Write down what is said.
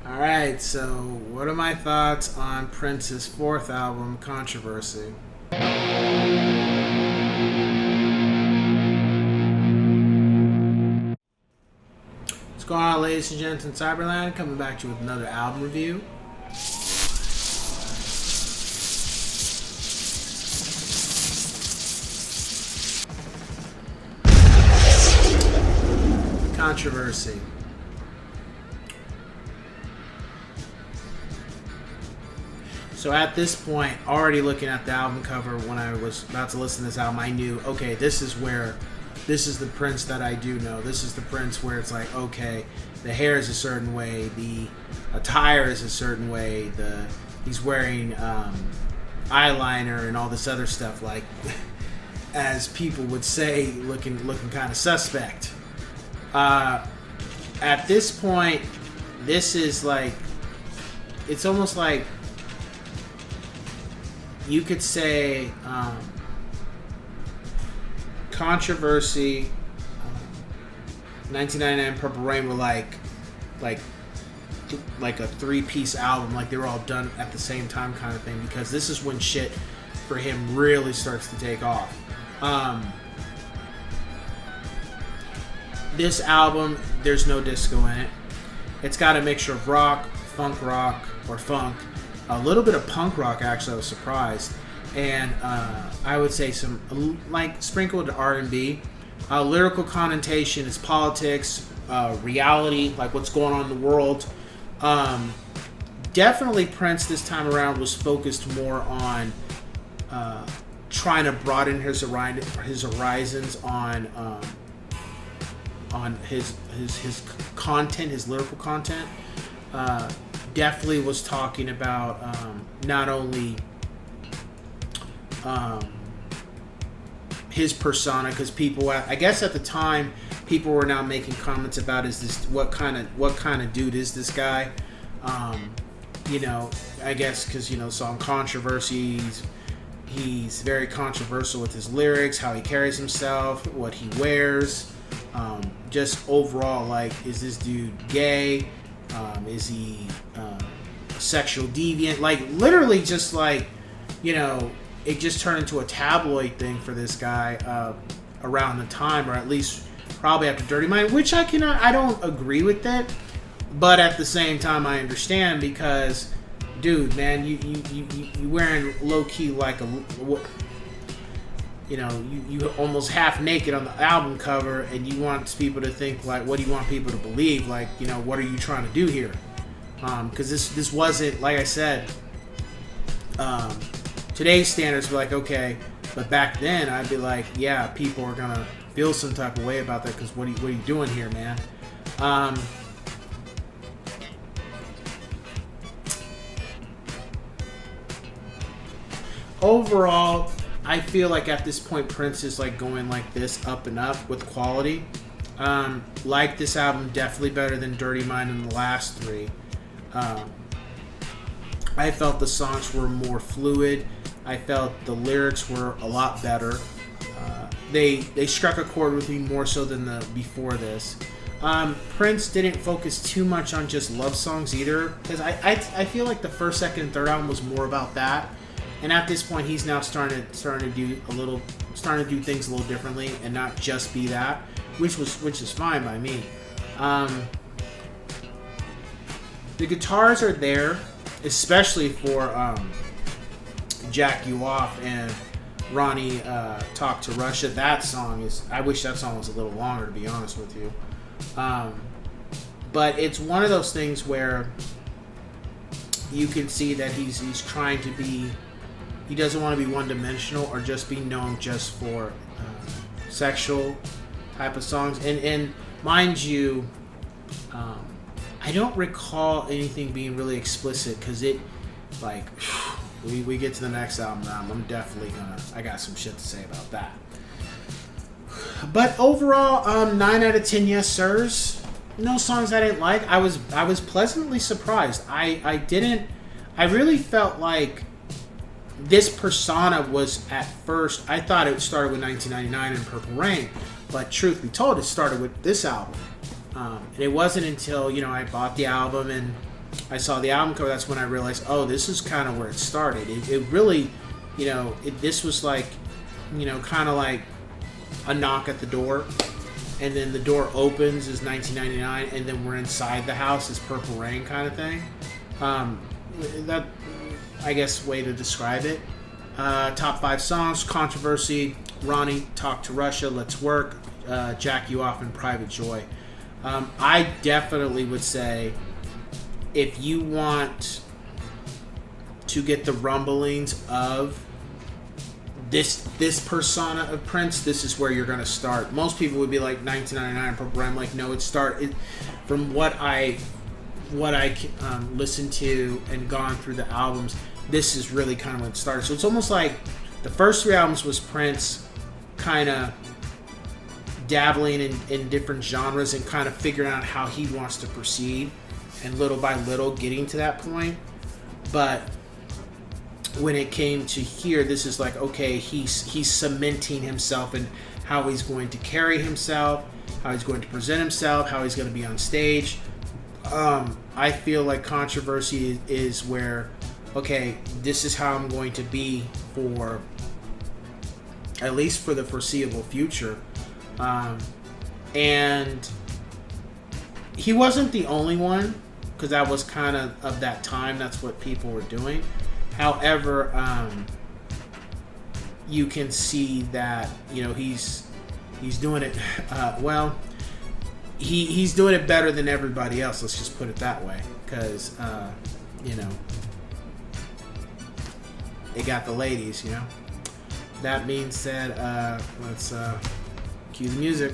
Alright, so what are my thoughts on Prince's fourth album, Controversy? What's going on, ladies and gents in Cyberland? Coming back to you with another album review. Controversy. So at this point, already looking at the album cover when I was about to listen to this album, I knew, okay, this is the Prince that I do know. This is the Prince where it's like, okay, the hair is a certain way, the attire is a certain way, he's wearing eyeliner and all this other stuff, like, as people would say, looking kind of suspect. At this point, this is like, it's almost like, you could say Controversy, 1999, Purple Rain were like a three-piece album, like they were all done at the same time kind of thing, because this is when shit for him really starts to take off. This album, there's no disco in it. It's got a mixture of rock, or funk, a little bit of punk rock, actually. I was surprised, and I would say some like sprinkled R&B. Lyrical connotation is politics, reality, like what's going on in the world. Definitely Prince this time around was focused more on trying to broaden his horizons on his content, his lyrical content. Definitely was talking about not only his persona, because people, I guess at the time, people were now making comments about what kind of dude is this guy? I guess because song Controversy, he's very controversial with his lyrics, how he carries himself, what he wears, just overall, like, is this dude gay? Is he sexual deviant? Like, literally just like, it just turned into a tabloid thing for this guy around the time, or at least probably after Dirty Mind, which I don't agree with that, but at the same time I understand, because dude, man, you wearing low key like you almost half naked on the album cover, and you want people to think, like, what do you want people to believe? Like, what are you trying to do here? Because this wasn't, like I said, today's standards were like, okay, but back then I'd be like, yeah, people are gonna feel some type of way about that, because what are you doing here, man? Overall, I feel like at this point Prince is like going like this, up and up with quality. Like this album definitely better than Dirty Mind and the last three. I felt the songs were more fluid. I felt the lyrics were a lot better. They struck a chord with me more so than the before this. Prince didn't focus too much on just love songs either, because I feel like the first, second, and third album was more about that. And at this point, he's now starting to do things a little differently, and not just be that, which is fine by me. The guitars are there, especially for Jack You Off and Ronnie Talk to Russia. That song is, I wish that song was a little longer, to be honest with you. But it's one of those things where you can see that he's trying to be. He doesn't want to be one-dimensional or just be known just for sexual type of songs. And mind you, I don't recall anything being really explicit, because it, like, we get to the next album, I'm definitely I got some shit to say about that. But overall, 9 out of 10 yes sirs. No songs I didn't like. I was pleasantly surprised. I really felt like this persona was, at first, I thought it started with 1999 and Purple Rain, but truth be told, it started with this album. And it wasn't until, I bought the album and I saw the album cover, that's when I realized, oh, this is kind of where it started. It really, this was like, kind of like a knock at the door, and then the door opens is 1999, and then we're inside the house is Purple Rain kind of thing. That, I guess, way to describe it. Top 5 songs: Controversy, Ronnie, Talk to Russia, Let's Work, Jack You Off, and Private Joy. I definitely would say, if you want to get the rumblings of this persona of Prince, this is where you're going to start. Most people would be like 1999 Purple Rain. I'm like, no, from what I listened to and gone through the albums, this is really kind of when it started. So it's almost like the first 3 albums was Prince kind of dabbling in different genres and kind of figuring out how he wants to proceed, and little by little getting to that point. But when it came to here, this is like, okay, he's cementing himself and how he's going to carry himself, how he's going to present himself, how he's going to be on stage. I feel like Controversy is where, okay, this is how I'm going to be for at least for the foreseeable future. And he wasn't the only one, because that was kind of that time. That's what people were doing. However, you can see that, he's doing it well. He's doing it better than everybody else. Let's just put it that way, because it got the ladies. That being said, let's cue the music.